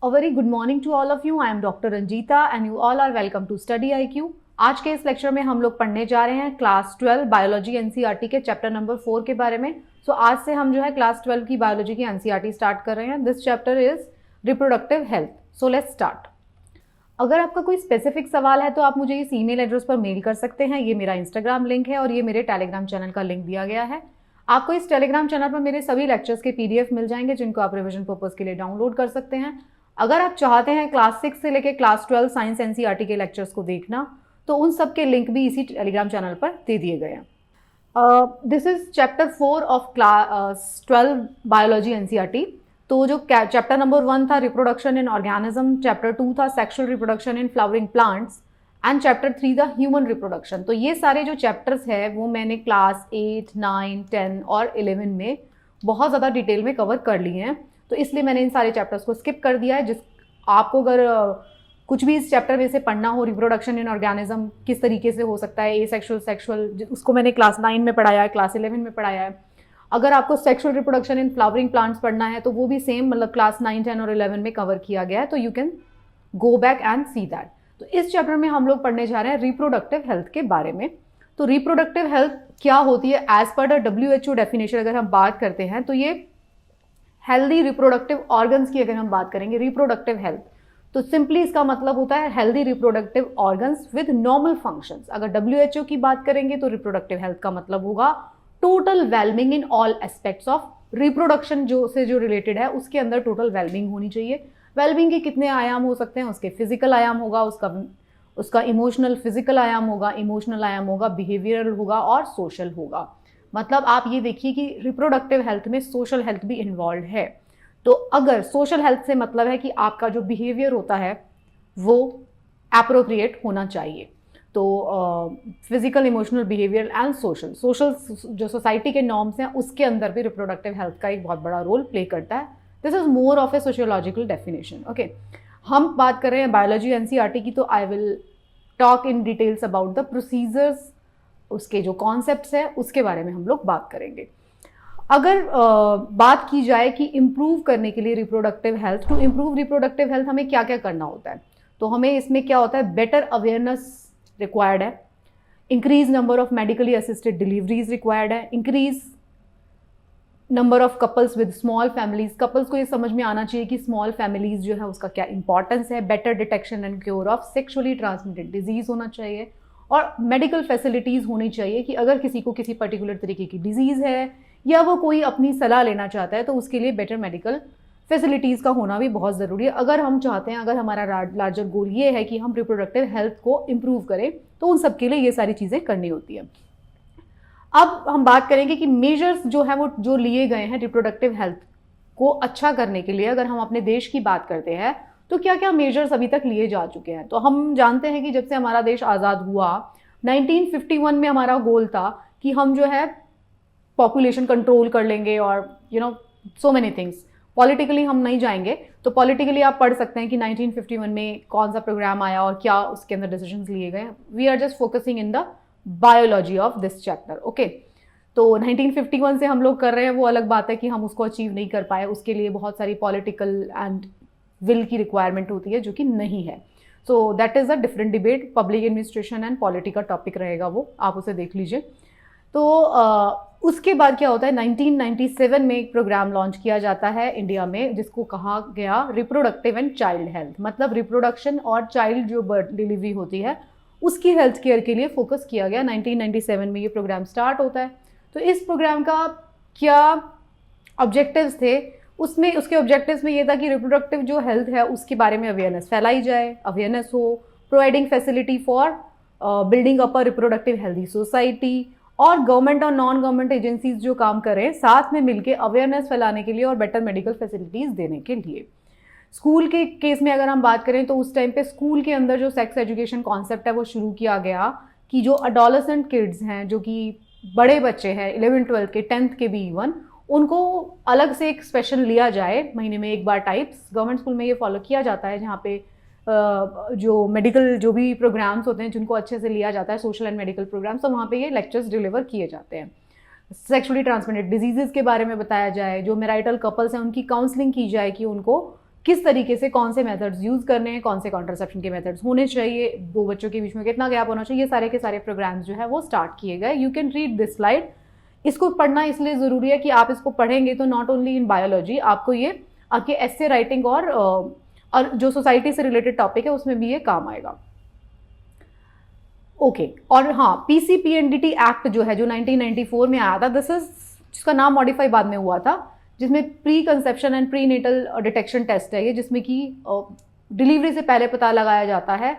A very good morning to all of you. I am Dr. Ranjita and you all are welcome to Study IQ. आज के इस lecture में हम लोग पढ़ने जा रहे हैं क्लास 12 बायोलॉजी एनसीईआरटी के चैप्टर नंबर 4 के बारे में। आज से हम जो है क्लास 12 की बायोलॉजी की एनसीईआरटी स्टार्ट कर रहे हैं। This chapter is reproductive health. So let's start. अगर आपका कोई स्पेसिफिक सवाल है तो आप मुझे इस ईमेल एड्रेस पर मेल कर सकते हैं। ये मेरा इंस्टाग्राम लिंक है और ये मेरे टेलीग्राम चैनल का लिंक दिया गया है। आपको इस टेलीग्राम चैनल पर मेरे सभी लेक्चर्स के पीडीएफ मिल जाएंगे जिनको आप रिविजन पर्पस के लिए डाउनलोड कर सकते हैं। अगर आप चाहते हैं क्लास 6 से लेकर क्लास 12 साइंस एनसीईआरटी के लेक्चर्स को देखना तो उन सब के लिंक भी इसी टेलीग्राम चैनल पर दे दिए गए हैं। This is chapter 4 of class 12 biology NCERT. तो जो चैप्टर नंबर 1 था रिप्रोडक्शन इन ऑर्गेनिज्म, चैप्टर 2 था sexual reproduction in flowering plants and chapter 3 था ह्यूमन रिप्रोडक्शन। तो ये सारे जो चैप्टर्स है वो मैंने क्लास 8, 9, 10 और 11 में बहुत ज़्यादा डिटेल में कवर कर लिए हैं। तो इसलिए मैंने इन सारे चैप्टर्स को स्किप कर दिया है। जिस आपको अगर कुछ भी इस चैप्टर में से पढ़ना हो, रिप्रोडक्शन इन ऑर्गेनिज्म किस तरीके से हो सकता है, एसेक्सुअल, सेक्सुअल, उसको मैंने क्लास 9 में पढ़ाया है, क्लास 11 में पढ़ाया है। अगर आपको sexual reproduction in flowering plants पढ़ना है तो वो भी सेम मतलब क्लास 9, 10 और 11 में कवर किया गया है। तो you can go back and see that. तो इस चैप्टर में हम लोग पढ़ने जा रहे हैं रिप्रोडक्टिव हेल्थ के बारे में। तो रिप्रोडक्टिव हेल्थ क्या होती है as per the WHO definition अगर हम बात करते हैं तो ये हेल्दी रिप्रोडक्टिव ऑर्गन्स की अगर हम बात करेंगे रिप्रोडक्टिव हेल्थ तो सिंपली इसका मतलब होता है healthy reproductive organs with normal functions. अगर WHO की बात करेंगे तो रिप्रोडक्टिव हेल्थ का मतलब होगा total wellbeing in all aspects of reproduction जो रिलेटेड है उसके अंदर टोटल वेलबिंग होनी चाहिए। वेलबिंग के कितने आयाम हो सकते हैं, उसके फिजिकल आयाम होगा, उसका इमोशनल फिजिकल आयाम होगा, इमोशनल आयाम होगा, बिहेवियरल होगा और सोशल होगा। मतलब आप ये देखिए कि रिप्रोडक्टिव हेल्थ में सोशल हेल्थ भी इन्वॉल्व है। तो अगर सोशल हेल्थ से मतलब है कि आपका जो बिहेवियर होता है वो एप्रोप्रिएट होना चाहिए। तो physical, emotional, behaviour and social जो सोसाइटी के नॉर्म्स हैं उसके अंदर भी रिप्रोडक्टिव हेल्थ का एक बहुत बड़ा रोल प्ले करता है। This is more of A sociological definition. Okay, हम बात कर रहे हैं बायोलॉजी एनसीईआरटी की, तो I will talk in details about the procedures, उसके जो कॉन्सेप्ट्स हैं उसके बारे में हम लोग बात करेंगे। अगर बात की जाए कि इम्प्रूव करने के लिए reproductive health, to improve reproductive health हमें क्या क्या करना होता है, तो हमें इसमें क्या होता है, बेटर अवेयरनेस रिक्वायर्ड है, increase number of medically assisted deliveries required है, increase number of couples with small families. Couples को ये समझ में आना चाहिए कि स्मॉल फैमिलीज जो है उसका क्या इंपॉर्टेंस है, better detection and cure of sexually transmitted disease होना चाहिए और मेडिकल फैसिलिटीज़ होनी चाहिए कि अगर किसी को किसी पर्टिकुलर तरीके की डिजीज़ है या वो कोई अपनी सलाह लेना चाहता है तो उसके लिए बेटर मेडिकल फैसिलिटीज़ का होना भी बहुत ज़रूरी है। अगर हम चाहते हैं, अगर हमारा लार्जर गोल ये है कि हम रिप्रोडक्टिव हेल्थ को इम्प्रूव करें तो उन सब के लिए ये सारी चीज़ें करनी होती है। अब हम बात करेंगे कि मेजर्स जो है वो जो लिए गए हैं रिप्रोडक्टिव हेल्थ को अच्छा करने के लिए। अगर हम अपने देश की बात करते हैं तो क्या क्या मेजर्स अभी तक लिए जा चुके हैं। तो हम जानते हैं कि जब से हमारा देश आज़ाद हुआ 1951 में हमारा गोल था कि हम जो है पॉपुलेशन कंट्रोल कर लेंगे और सो मेनी थिंग्स। पॉलिटिकली हम नहीं जाएंगे, तो पॉलिटिकली आप पढ़ सकते हैं कि 1951 में कौन सा प्रोग्राम आया और क्या उसके अंदर डिसीजंस लिए गए। We are just focusing in the biology of this chapter. Okay, तो 1951 से हम लोग कर रहे हैं, वो अलग बात है कि हम उसको अचीव नहीं कर पाए, उसके लिए बहुत सारी पॉलिटिकल एंड विल की रिक्वायरमेंट होती है जो कि नहीं है। So that is a different debate, public administration and polity का टॉपिक रहेगा वो, आप उसे देख लीजिए। तो उसके बाद क्या होता है, 1997 में एक प्रोग्राम लॉन्च किया जाता है इंडिया में जिसको कहा गया रिप्रोडक्टिव एंड चाइल्ड हेल्थ। मतलब रिप्रोडक्शन और चाइल्ड जो बर्थ डिलीवरी होती है उसकी हेल्थ केयर के लिए फोकस किया गया। 1997 में ये प्रोग्राम स्टार्ट होता है। तो इस प्रोग्राम का क्या ऑब्जेक्टिव्स थे, उसमें उसके ऑब्जेक्टिव्स में ये था कि रिप्रोडक्टिव जो हेल्थ है उसके बारे में अवेयरनेस फैलाई जाए, अवेयरनेस हो, providing facility for building up a reproductive healthy society, और गवर्नमेंट और नॉन गवर्नमेंट एजेंसीज जो काम करें साथ में मिलकर अवेयरनेस फैलाने के लिए और बेटर मेडिकल फैसिलिटीज़ देने के लिए। स्कूल के केस में अगर हम बात करें तो उस टाइम पे स्कूल के अंदर जो सेक्स एजुकेशन कॉन्सेप्ट है वो शुरू किया गया कि जो अडोलेसेंट किड्स हैं, जो कि बड़े बच्चे हैं 11, 12 के, 10th के भी इवन, उनको अलग से एक सेशन लिया जाए महीने में एक बार टाइप्स। गवर्नमेंट स्कूल में ये फॉलो किया जाता है जहाँ पे जो मेडिकल जो भी प्रोग्राम्स होते हैं जिनको अच्छे से लिया जाता है, सोशल एंड मेडिकल प्रोग्राम्स, तो वहाँ पे ये लेक्चर्स डिलीवर किए जाते हैं। सेक्सुअली ट्रांसमिटेड डिजीज़ के बारे में बताया जाए, जो मैरिटल कपल्स हैं उनकी काउंसलिंग की जाए कि उनको किस तरीके से कौन से मेथड्स यूज़ करने हैं, कौन से कॉन्ट्रासेप्शन के मेथड्स होने चाहिए, दो बच्चों के बीच में कितना गैप होना चाहिए, ये सारे के सारे प्रोग्राम्स जो है वो स्टार्ट किए गए। You can read this slide. इसको पढ़ना इसलिए ज़रूरी है कि आप इसको पढ़ेंगे तो नॉट ओनली इन बायोलॉजी, आपको ये आपके एस्से राइटिंग और जो सोसाइटी से रिलेटेड टॉपिक है उसमें भी ये काम आएगा। ओके और हाँ, पीसीपीएनडीटी एक्ट जो है जो 1994 में आया था, दिस इज जिसका नाम मॉडिफाई बाद में हुआ था, जिसमें preconception and prenatal detection test है ये, जिसमें कि डिलीवरी से पहले पता लगाया जाता है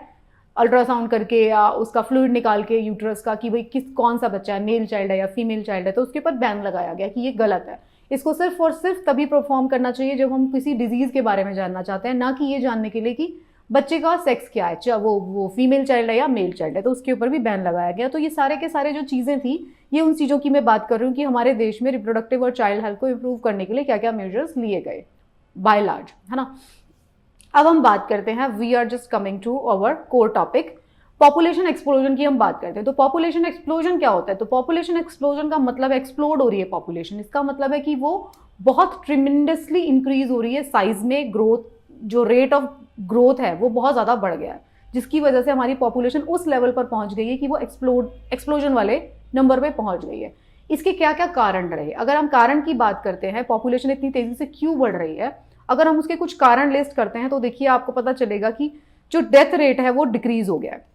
अल्ट्रासाउंड करके या उसका फ्लूइड निकाल के यूट्रस का कि भाई कौन सा बच्चा है, मेल चाइल्ड है या फीमेल चाइल्ड है। तो उसके ऊपर बैन लगाया गया कि ये गलत है। इसको सिर्फ और सिर्फ तभी परफॉर्म करना चाहिए जब हम किसी डिजीज के बारे में जानना चाहते हैं, ना कि ये जानने के लिए कि बच्चे का सेक्स क्या है, चाहे वो फीमेल चाइल्ड है या मेल चाइल्ड है। तो उसके ऊपर भी बैन लगाया गया। तो ये सारे के सारे जो चीज़ें थी, ये उन चीज़ों की मैं बात कर रही हूँ कि हमारे देश में रिप्रोडक्टिव और चाइल्ड हेल्थ को इम्प्रूव करने के लिए क्या क्या मेजर्स लिए गए बाय लार्ज, है ना। अब हम बात करते हैं, we are just coming to our core topic, population explosion की हम बात करते हैं। तो पॉपुलेशन एक्सप्लोजन क्या होता है? तो पॉपुलेशन एक्सप्लोजन का मतलब एक्सप्लोड हो रही है पॉपुलेशन। इसका मतलब है कि वो बहुत ट्रिमेंडसली इंक्रीज हो रही है साइज में, ग्रोथ जो रेट ऑफ ग्रोथ है वो बहुत ज़्यादा बढ़ गया है, जिसकी वजह से हमारी पॉपुलेशन उस लेवल पर पहुंच गई है कि वो एक्सप्लोजन वाले नंबर पे पहुंच गई है। इसके क्या क्या कारण रहे? अगर हम कारण की बात करते हैं, पॉपुलेशन इतनी तेजी से क्यों बढ़ रही है, अगर हम उसके कुछ कारण लिस्ट करते हैं तो देखिए आपको पता चलेगा कि जो डेथ रेट है वो डिक्रीज हो गया है।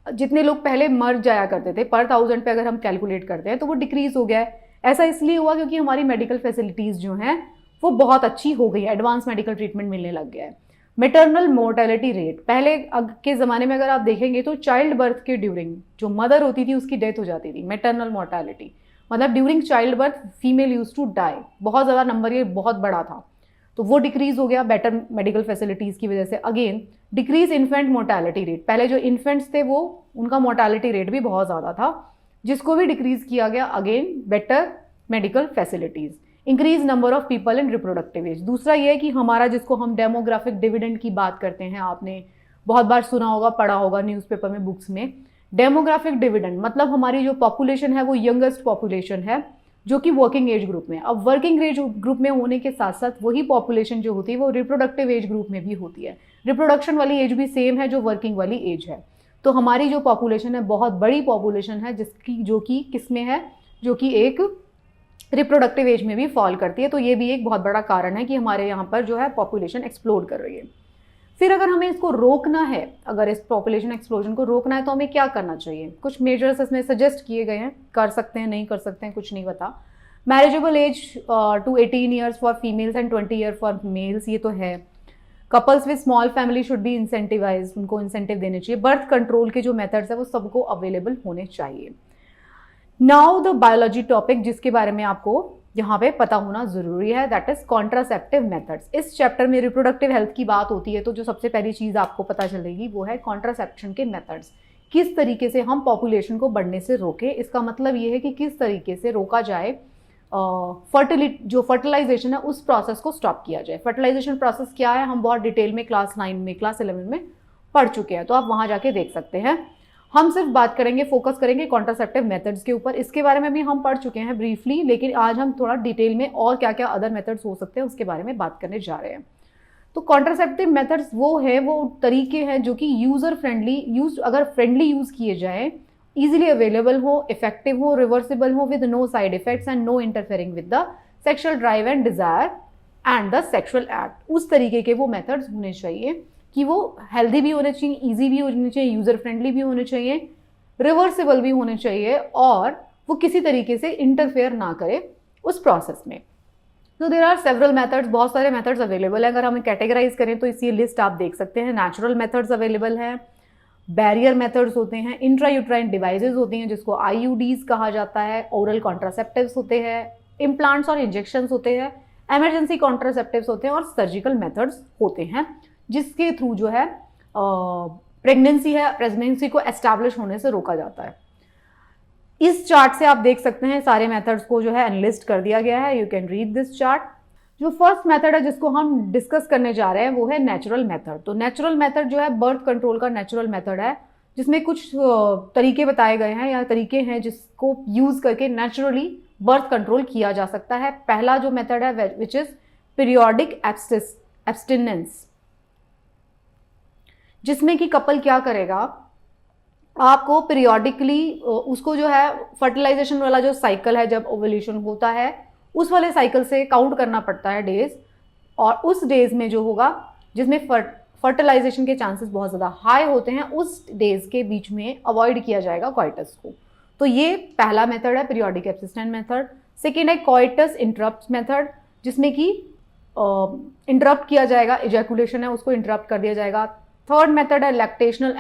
जितने लोग पहले मर जाया करते थे पर 1000 पे अगर हम कैलकुलेट करते हैं तो वो डिक्रीज हो गया है। ऐसा इसलिए हुआ क्योंकि हमारी मेडिकल फैसिलिटीज़ जो हैं वो बहुत अच्छी हो गई है, एडवांस मेडिकल ट्रीटमेंट मिलने लग गया है। मेटरनल मोर्टेलिटी रेट, पहले के ज़माने में अगर आप देखेंगे तो चाइल्ड बर्थ के ड्यूरिंग जो मदर होती थी उसकी डेथ हो जाती थी। मेटरनल मोर्टेलिटी मतलब during child birth female used to die, बहुत ज़्यादा नंबर ये बहुत बड़ा था, तो वो डिक्रीज हो गया बेटर मेडिकल फैसिलिटीज़ की वजह से। Again decrease infant mortality rate, पहले जो इन्फेंट्स थे वो उनका मोर्टेलिटी रेट भी बहुत ज़्यादा था, जिसको भी डिक्रीज किया गया, again better medical facilities. Increase number of people in reproductive age, दूसरा ये है कि हमारा जिसको हम डेमोग्राफिक डिविडेंड की बात करते हैं, आपने बहुत बार सुना होगा, पढ़ा होगा न्यूज़पेपर में, बुक्स में। डेमोग्राफिक डिविडेंड मतलब हमारी जो पॉपुलेशन है वो यंगेस्ट पॉपुलेशन है जो कि वर्किंग एज ग्रुप में। अब वर्किंग एज ग्रुप में होने के साथ साथ वही पॉपुलेशन जो होती है वो रिप्रोडक्टिव एज ग्रुप में भी होती है। रिप्रोडक्शन वाली एज भी सेम है जो वर्किंग वाली एज है। तो हमारी जो पॉपुलेशन है बहुत बड़ी पॉपुलेशन है जिसकी जो कि किस में है, जो कि एक रिप्रोडक्टिव एज में भी फॉल करती है। तो ये भी एक बहुत बड़ा कारण है कि हमारे यहाँ पर जो है पॉपुलेशन एक्सप्लोड कर रही है। फिर अगर हमें इसको रोकना है, अगर इस पॉपुलेशन एक्सप्लोजन को रोकना है तो हमें क्या करना चाहिए? कुछ मेजर्स इसमें सजेस्ट किए गए हैं, कर सकते हैं नहीं कर सकते हैं कुछ नहीं पता। Marriageable age to 18 years for females and 20 year for males, ये तो है। Couples with small family should be incentivize, उनको इंसेंटिव देने चाहिए। बर्थ कंट्रोल के जो मेथड्स है वो सबको अवेलेबल होने चाहिए। नाउ द बायोलॉजी टॉपिक जिसके बारे में आपको यहाँ पे पता होना जरूरी है, दैट इज कॉन्ट्रासेप्टिव मेथड्स। इस चैप्टर में रिप्रोडक्टिव हेल्थ की बात होती है तो जो सबसे पहली चीज आपको पता चलेगी वो है कॉन्ट्रासेप्शन के मेथड्स। किस तरीके से हम पॉपुलेशन को बढ़ने से रोके, इसका मतलब ये है कि किस तरीके से रोका जाए, जो फर्टिलाइजेशन है उस प्रोसेस को स्टॉप किया जाए। फर्टिलाइजेशन प्रोसेस क्या है हम बहुत डिटेल में क्लास 9 में, क्लास 11 में पढ़ चुके हैं, तो आप वहां जाके देख सकते हैं। हम सिर्फ बात करेंगे, फोकस करेंगे कॉन्ट्रासेप्टिव मेथड्स के ऊपर। इसके बारे में भी हम पढ़ चुके हैं ब्रीफली, लेकिन आज हम थोड़ा डिटेल में और क्या क्या अदर मेथड्स हो सकते हैं उसके बारे में बात करने जा रहे हैं। तो कॉन्ट्रासेप्टिव मेथड्स वो तरीके हैं जो कि यूजर फ्रेंडली अगर फ्रेंडली यूज किए जाए, इजीली अवेलेबल हो, इफेक्टिव हो, रिवर्सिबल हो, with no side effects and no interfering with the sexual drive and desire and the sexual act. उस तरीके के वो मेथड्स होने चाहिए कि वो हेल्दी भी होने चाहिए, इजी भी होने चाहिए, यूजर फ्रेंडली भी होने चाहिए, रिवर्सिबल भी होने चाहिए, और वो किसी तरीके से इंटरफेयर ना करे उस प्रोसेस में। तो देयर आर सेवरल मेथड्स, बहुत सारे मेथड्स अवेलेबल है। अगर हमें कैटेगराइज करें तो इसी लिस्ट आप देख सकते हैं। नेचुरल मेथड्स अवेलेबल हैं, बैरियर मेथड्स होते हैं, इंट्रायूट्राइन डिवाइसेस होती हैं जिसको आईयूडीज कहा जाता है, ओरल कॉन्ट्रासेप्टिव्स होते हैं, इम्प्लांट्स और इंजेक्शंस होते हैं, इमरजेंसी कॉन्ट्रासेप्टिव्स होते हैं, और सर्जिकल मेथड्स होते हैं जिसके थ्रू जो है प्रेगनेंसी को एस्टैब्लिश होने से रोका जाता है। इस चार्ट से आप देख सकते हैं सारे मेथड्स को जो है एनालिस्ट कर दिया गया है। You can read this chart. जो फर्स्ट मेथड है जिसको हम डिस्कस करने जा रहे हैं वो है नेचुरल मेथड। तो नेचुरल मेथड जो है बर्थ कंट्रोल का नेचुरल मेथड है, जिसमें कुछ तरीके बताए गए हैं या तरीके हैं जिसको यूज करके नेचुरली बर्थ कंट्रोल किया जा सकता है। पहला जो मेथड है विच इज पीरियोडिक एब्सटिनेंस, जिसमें कि कपल क्या करेगा, आपको पीरियोडिकली उसको जो है फर्टिलाइजेशन वाला जो साइकिल है, जब ओवुलेशन होता है उस वाले साइकिल से काउंट करना पड़ता है डेज, और उस डेज में जो होगा जिसमें फर्टिलाइजेशन के चांसेस बहुत ज़्यादा हाई होते हैं, उस डेज के बीच में अवॉइड किया जाएगा कॉइटस को। तो ये पहला मेथड है पीरियोडिक एब्सिस्टेंस मेथड। सेकेंड है कॉइटस इंटरप्ट मेथड, जिसमें कि इंटरप्ट किया जाएगा, इजैकुलेशन है उसको इंटरप्ट कर दिया जाएगा। थर्ड मेथड है लैक्टेशनल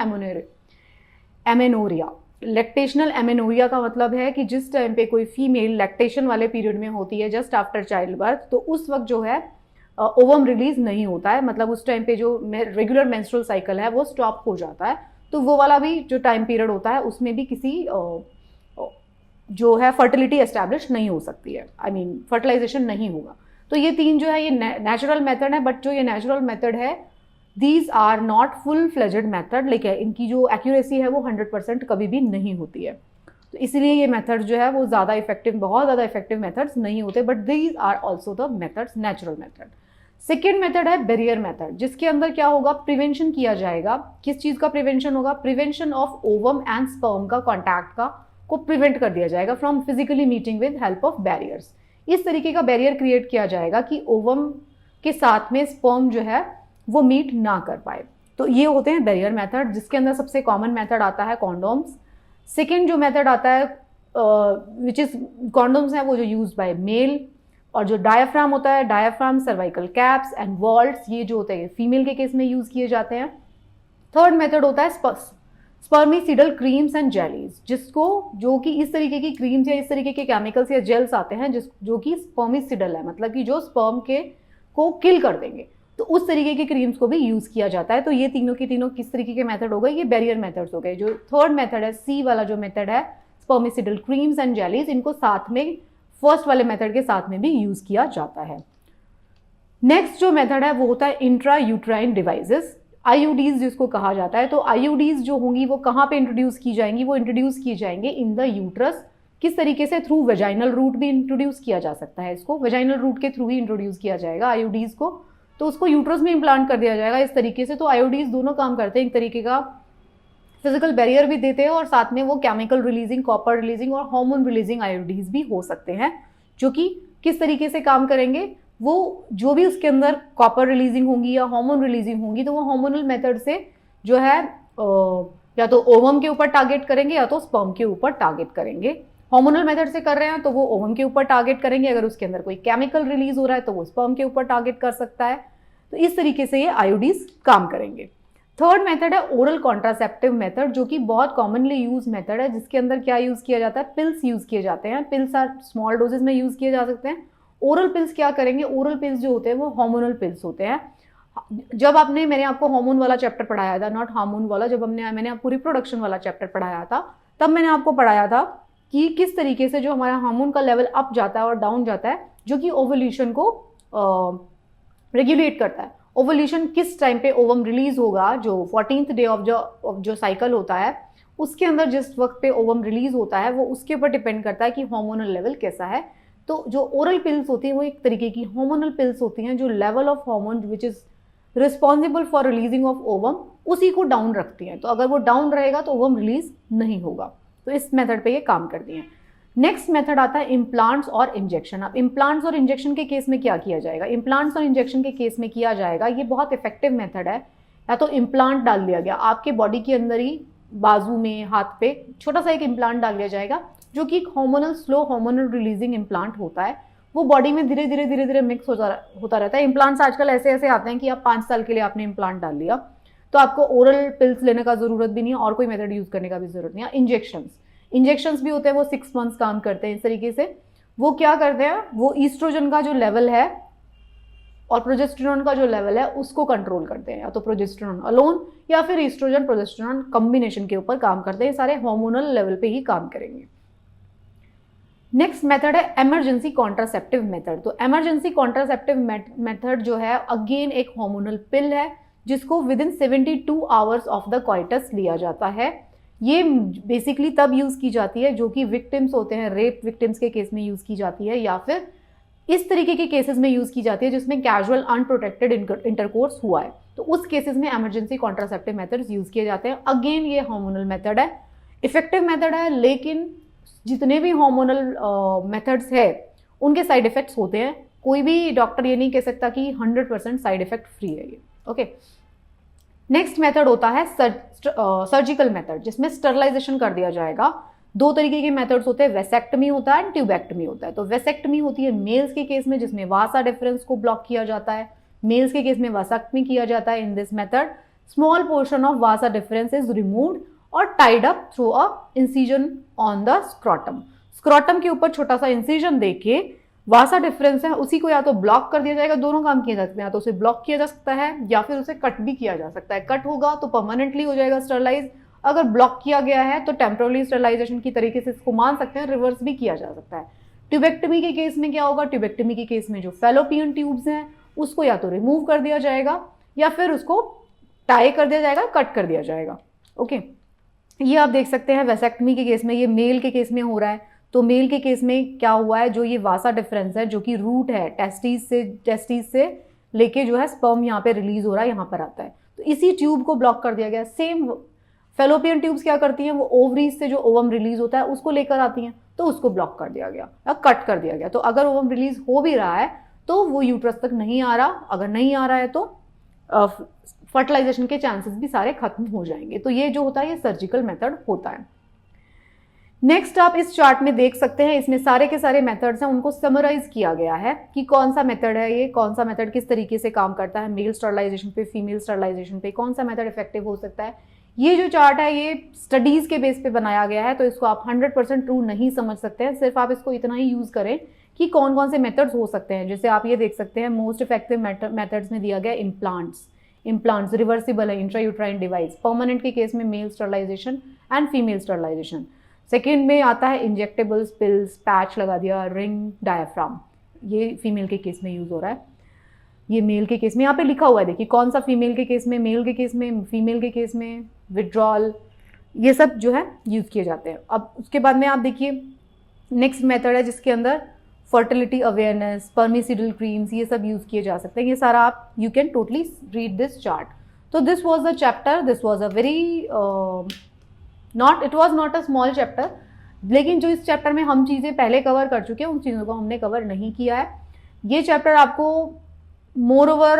एमेनोरिया। लैक्टेशनल एमेनोरिया का मतलब है कि जिस टाइम पे कोई फीमेल लैक्टेशन वाले पीरियड में होती है, जस्ट आफ्टर चाइल्ड बर्थ, तो उस वक्त जो है ओवम रिलीज नहीं होता है, मतलब उस टाइम पे जो रेगुलर मेंस्ट्रुअल साइकिल है वो स्टॉप हो जाता है। तो वो वाला भी जो टाइम पीरियड होता है उसमें भी किसी जो है फर्टिलिटी एस्टैब्लिश नहीं हो सकती है, आई मीन फर्टिलाइजेशन नहीं होगा। तो ये तीन जो है ये नेचुरल मेथड है, बट जो ये नेचुरल मेथड है these are not full fledged method, लेकिन इनकी जो एक्यूरेसी है वो 100% कभी भी नहीं होती है। तो इसीलिए ये मेथड जो है वो ज़्यादा इफेक्टिव, बहुत ज़्यादा इफेक्टिव मेथड्स नहीं होते, but these are also the methods natural method. Second method है बैरियर मेथड, जिसके अंदर क्या होगा, प्रिवेंशन किया जाएगा। किस चीज़ का प्रिवेंशन होगा, prevention of ovum and sperm का कॉन्टैक्ट का को प्रिवेंट कर दिया जाएगा from physically meeting with help of barriers. इस तरीके का बैरियर क्रिएट किया जाएगा कि ओवम के साथ में स्पर्म जो है वो मीट ना कर पाए। तो ये होते हैं बैरियर मेथड, जिसके अंदर सबसे कॉमन मेथड आता है कॉन्डोम्स। सेकेंड जो मेथड आता है विच इज कॉन्डोम्स है वो जो यूज बाय मेल, और जो डायाफ्राम होता है, diaphragm, cervical caps and vaults, ये जो होते हैं फीमेल के केस में यूज किए जाते हैं। थर्ड मेथड होता है स्पर्मिसिडल क्रीम्स एंड जेलीज, जिसको जो कि इस तरीके की क्रीम्स या इस तरीके के केमिकल्स या जेल्स आते हैं जो कि स्पर्मिसिडल है, मतलब कि जो स्पर्म के को किल कर देंगे, तो उस तरीके के क्रीम्स को भी यूज किया जाता है। तो ये तीनों की तीनों किस तरीके के मेथड हो गए, ये बैरियर मेथड्स हो गए। जो थर्ड मेथड है सी वाला जो मेथड है स्पर्मिसिडल क्रीम्स एंड जेलीज, इनको साथ में फर्स्ट वाले मेथड के साथ में भी यूज किया जाता है। नेक्स्ट जो मेथड है वो होता है इंट्रा यूट्राइन डिवाइसेस, आईयूडीज जिसको कहा जाता है। तो आईयूडीज जो होंगी वो कहाँ पे इंट्रोड्यूस की जाएंगी, वो इंट्रोड्यूस की जाएंगे इन द यूट्रस। किस तरीके से, थ्रू वेजाइनल रूट भी इंट्रोड्यूस किया जा सकता है, इसको वेजाइनल रूट के थ्रू ही इंट्रोड्यूस किया जाएगा आईयूडीज को। तो उसको यूट्रस में इम्प्लांट कर दिया जाएगा इस तरीके से। तो आईयूडीज दोनों काम करते हैं, एक तरीके का फिजिकल बैरियर भी देते हैं और साथ में वो केमिकल रिलीजिंग, कॉपर रिलीजिंग और हार्मोन रिलीजिंग आईयूडीज भी हो सकते हैं, जो कि किस तरीके से काम करेंगे, वो जो भी उसके अंदर कॉपर रिलीजिंग होंगी या हार्मोन रिलीजिंग होंगी तो वो हार्मोनल मेथड से जो है या तो ओवम के ऊपर टारगेट करेंगे या तो स्पर्म के ऊपर टारगेट करेंगे। हार्मोनल मेथड से कर रहे हैं तो वो ओवम के ऊपर टारगेट करेंगे, अगर उसके अंदर कोई केमिकल रिलीज हो रहा है तो वो स्पर्म के ऊपर टारगेट कर सकता है। तो इस तरीके से ये आईयूडीज काम करेंगे। थर्ड मेथड है ओरल कॉन्ट्रासेप्टिव मेथड, जो कि बहुत कॉमनली यूज मेथड है, जिसके अंदर क्या यूज किया जाता है, पिल्स यूज किए जाते हैं। पिल्स आर स्मॉल डोजेज में यूज किए जा सकते हैं। ओरल पिल्स क्या करेंगे, ओरल पिल्स जो होते हैं वो हार्मोनल पिल्स होते हैं। जब मैंने आपको हार्मोन वाला चैप्टर पढ़ाया था, नॉट हार्मोन वाला, जब मैंने आपको रिप्रोडक्शन वाला चैप्टर पढ़ाया था, तब मैंने आपको पढ़ाया था कि किस तरीके से जो हमारा हार्मोन का लेवल अप जाता है और डाउन जाता है, जो कि ओवुलेशन को रेगुलेट करता है। ओवुलेशन किस टाइम पे ओवम रिलीज होगा, जो 14th डे ऑफ जो साइकिल होता है उसके अंदर जिस वक्त पे ओवम रिलीज होता है वो उसके ऊपर डिपेंड करता है कि हार्मोनल लेवल कैसा है। तो जो ओरल पिल्स होती हैं वो एक तरीके की हार्मोनल पिल्स होती हैं, जो level of hormone which is responsible for releasing of ovum उसी को डाउन रखती हैं। तो अगर वो डाउन रहेगा तो ओवम रिलीज नहीं होगा। तो इस मेथड पे ये काम करती हैं। नेक्स्ट मेथड आता है इम्प्लांट्स और इंजेक्शन। अब इम्प्लांट्स और इंजेक्शन के केस में क्या किया जाएगा, इम्प्लांट्स और इंजेक्शन के केस में किया जाएगा, ये बहुत इफेक्टिव मेथड है। या तो इम्प्लांट डाल दिया गया आपके बॉडी के अंदर ही, बाजू में, हाथ पे छोटा सा एक इम्प्लांट डाल दिया जाएगा, जो कि एक hormonal slow hormonal releasing implant होता है। वो बॉडी में धीरे धीरे मिक्स होता रहता है। इम्प्लांट्स आजकल ऐसे आते हैं कि आप 5 साल के लिए आपने इम्प्लांट डाल लिया तो आपको ओरल पिल्स लेने का जरूरत भी नहीं है और कोई मेथड यूज करने का भी जरूरत नहीं है। इंजेक्शंस भी होते हैं, वो 6 मंथ्स काम करते हैं इस तरीके से। वो क्या करते हैं, वो ईस्ट्रोजन का जो लेवल है और प्रोजेस्टेरोन का जो लेवल है उसको कंट्रोल करते हैं, या तो प्रोजेस्टेरोन अलोन या फिर ईस्ट्रोजन प्रोजेस्टेरोन कॉम्बिनेशन के ऊपर काम करते हैं। सारे हार्मोनल लेवल पे ही काम करेंगे। नेक्स्ट मेथड है इमरजेंसी कॉन्ट्रासेप्टिव मेथड। तो इमरजेंसी कॉन्ट्रासेप्टिव मेथड जो है अगेन एक हार्मोनल पिल है, जिसको within 72 hours of the coitus लिया जाता है। ये बेसिकली तब यूज की जाती है जो कि विक्टिम्स होते हैं, रेप विक्टिम्स के केस में यूज की जाती है, या फिर इस तरीके के केसेस में यूज की जाती है जिसमें कैजुअल अनप्रोटेक्टेड इंटरकोर्स हुआ है, तो उस केसेस में इमरजेंसी कॉन्ट्रासेप्टिव मेथड्स यूज किए जाते हैं। अगेन ये हार्मोनल मेथड है, इफेक्टिव मेथड है, लेकिन जितने भी हार्मोनल मेथड्स है उनके साइड इफेक्ट्स होते हैं। कोई भी डॉक्टर ये नहीं कह सकता कि 100% साइड इफेक्ट फ्री है ये। ओके, नेक्स्ट मेथड होता है सर्जिकल मेथड, जिसमें स्टरलाइजेशन कर दिया जाएगा। दो तरीके के मेथड्स होते हैं, वेसेक्टमी होता है एंड ट्यूबेक्टमी होता है। तो वेसेक्टमी होती है मेल्स के केस में, जिसमें वासा डिफरेंस को ब्लॉक किया जाता है। मेल्स के केस में वासेक्टमी किया जाता है। In this method small portion of vas deferens is removed और tied up through a incision on the scrotum. Scrotum के ऊपर छोटा सा इंसिजन देके वासा डिफरेंस है उसी को या तो ब्लॉक कर दिया जाएगा, दोनों काम किए जा सकते हैं, या तो उसे ब्लॉक किया जा सकता है या फिर उसे कट भी किया जा सकता है। कट होगा तो परमानेंटली हो जाएगा स्टरलाइज, अगर ब्लॉक किया गया है तो टेम्पररी स्टरलाइजेशन की तरीके से इसको मान सकते हैं, रिवर्स भी किया जा सकता है। ट्यूबेक्टमी के केस में क्या होगा, ट्यूबेक्टमी के केस में जो फैलोपियन ट्यूब्स हैं उसको या तो रिमूव कर दिया जाएगा या फिर उसको टाई कर दिया जाएगा, कट कर दिया जाएगा। ओके, ये आप देख सकते हैं वेसेक्टमी के केस में, ये मेल के केस में हो रहा है। तो मेल के केस में क्या हुआ है, जो ये वासा डिफरेंस है जो कि रूट है टेस्टिस से लेके जो है स्पर्म यहाँ पे रिलीज हो रहा है, यहाँ पर आता है, तो इसी ट्यूब को ब्लॉक कर दिया गया। सेम फेलोपियन ट्यूब्स क्या करती हैं, वो ओवरीज से जो ओवम रिलीज होता है उसको लेकर आती हैं, तो उसको ब्लॉक कर दिया गया या कट कर दिया गया। तो अगर ओवम रिलीज हो भी रहा है तो वो यूट्रस तक नहीं आ रहा, अगर नहीं आ रहा है तो फर्टिलाइजेशन के चांसेस भी सारे खत्म हो जाएंगे। तो ये जो होता है ये सर्जिकल मेथड होता है। नेक्स्ट आप इस चार्ट में देख सकते हैं, इसमें सारे के सारे मेथड्स हैं, उनको समराइज किया गया है कि कौन सा मेथड है ये, कौन सा मेथड किस तरीके से काम करता है, मेल स्टरलाइजेशन पे, फीमेल स्टरलाइजेशन पे, कौन सा मेथड इफेक्टिव हो सकता है। ये जो चार्ट है ये स्टडीज के बेस पे बनाया गया है, तो इसको आप 100% ट्रू नहीं समझ सकते हैं, सिर्फ आप इसको इतना ही यूज करें कि कौन कौन से मेथड्स हो सकते हैं। जैसे आप ये देख सकते हैं मोस्ट इफेक्टिव मेथड्स में दिया गया इम्प्लांट्स रिवर्सिबल है, इंट्रायूट्राइन डिवाइस, परमानेंट के केस में male sterilization and female sterilization. Second में आता है इंजेक्टेबल्स, पिल्स, पैच लगा दिया, रिंग, डायफ्राम, ये फीमेल के केस में यूज हो रहा है। ये मेल के केस में यहाँ पे लिखा हुआ है, देखिए कौन सा फीमेल के केस में, मेल के केस में, फीमेल के केस में, विड्रॉल, ये सब जो है यूज किए जाते हैं। अब उसके बाद में आप देखिए नेक्स्ट मेथड है जिसके अंदर फर्टिलिटी अवेयरनेस, पर्मिसिडल क्रीम्स, ये सब यूज किए जा सकते हैं। ये सारा आप you can totally read this chart. तो this was the chapter, this was a very it was not a small chapter, लेकिन जो इस चैप्टर में हम चीज़ें पहले कवर कर चुके हैं उन चीज़ों को हमने कवर नहीं किया है। ये चैप्टर आपको मोर ओवर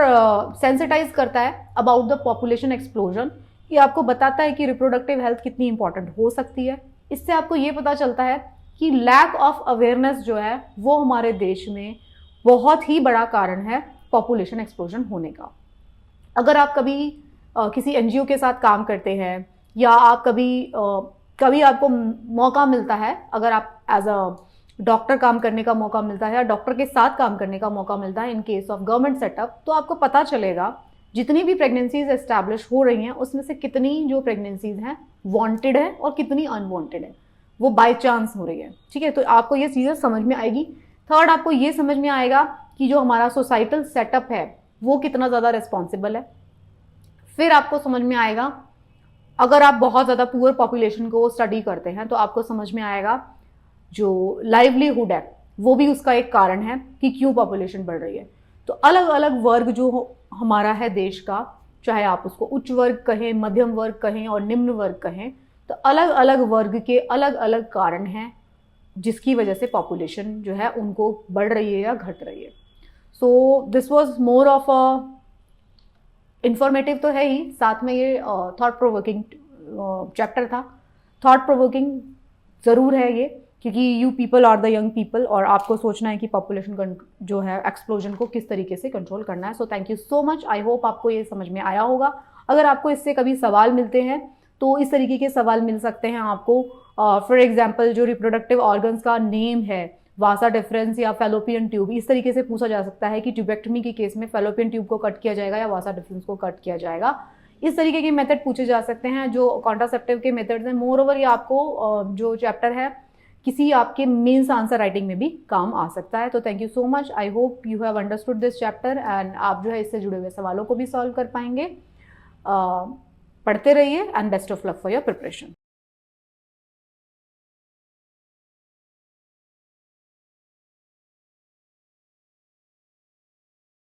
सेंसिटाइज करता है अबाउट द पॉपुलेशन एक्सप्लोजन। ये आपको बताता है कि रिप्रोडक्टिव हेल्थ कितनी इंपॉर्टेंट हो सकती है। इससे आपको ये पता चलता है कि लैक ऑफ अवेयरनेस जो है वो हमारे देश में बहुत ही बड़ा कारण है पॉपुलेशन एक्सप्लोजन होने का। अगर आप कभी किसी एनजीओ के साथ काम करते हैं या आप कभी आपको मौका मिलता है, अगर आप एज अ डॉक्टर काम करने का मौका मिलता है या डॉक्टर के साथ काम करने का मौका मिलता है in case of government setup, तो आपको पता चलेगा जितनी भी प्रेगनेंसीज एस्टैब्लिश हो रही हैं उसमें से कितनी जो प्रेगनेंसीज हैं वांटेड है और कितनी अनवांटेड है, वो बाय चांस हो रही है। ठीक है, तो आपको ये चीज़ें समझ में आएगी। थर्ड, आपको ये समझ में आएगा कि जो हमारा सोसाइटल सेटअप है वो कितना ज़्यादा रिस्पॉन्सिबल है। फिर आपको समझ में आएगा, अगर आप बहुत ज़्यादा पुअर पॉपुलेशन को स्टडी करते हैं तो आपको समझ में आएगा जो लाइवलीहुड है वो भी उसका एक कारण है कि क्यों पॉपुलेशन बढ़ रही है। तो अलग अलग वर्ग जो हमारा है देश का, चाहे आप उसको उच्च वर्ग कहें, मध्यम वर्ग कहें और निम्न वर्ग कहें, तो अलग अलग वर्ग के अलग अलग कारण हैं जिसकी वजह से पॉपुलेशन जो है उनको बढ़ रही है या घट रही है। So this was more of a informative तो है ही, साथ में ये थॉट प्रोवोकिंग चैप्टर था। थॉट प्रोवोकिंग ज़रूर है ये, क्योंकि you people are the young people और आपको सोचना है कि पॉपुलेशन जो है एक्सप्लोजन को किस तरीके से कंट्रोल करना है। So thank you so much, I hope आपको ये समझ में आया होगा। अगर आपको इससे कभी सवाल मिलते हैं तो इस तरीके के सवाल मिल सकते हैं आपको। फॉर एग्जाम्पल जो रिप्रोडक्टिव ऑर्गन्स का नेम है, वासा डिफरेंस या फैलोपियन ट्यूब, इस तरीके से पूछा जा सकता है कि ट्यूबेक्टमी के केस में फैलोपियन ट्यूब को कट किया जाएगा या वासा डिफरेंस को कट किया जाएगा। इस तरीके के मेथड पूछे जा सकते हैं जो कॉन्ट्रासेप्टिव के मेथड्स हैं। मोर ओवर ये आपको जो चैप्टर है किसी आपके मेंस आंसर राइटिंग में भी काम आ सकता है। तो thank you so much, I hope you have understood this chapter and आप जो है इससे जुड़े हुए सवालों को भी सॉल्व कर पाएंगे। पढ़ते रहिए and best of luck for your preparation.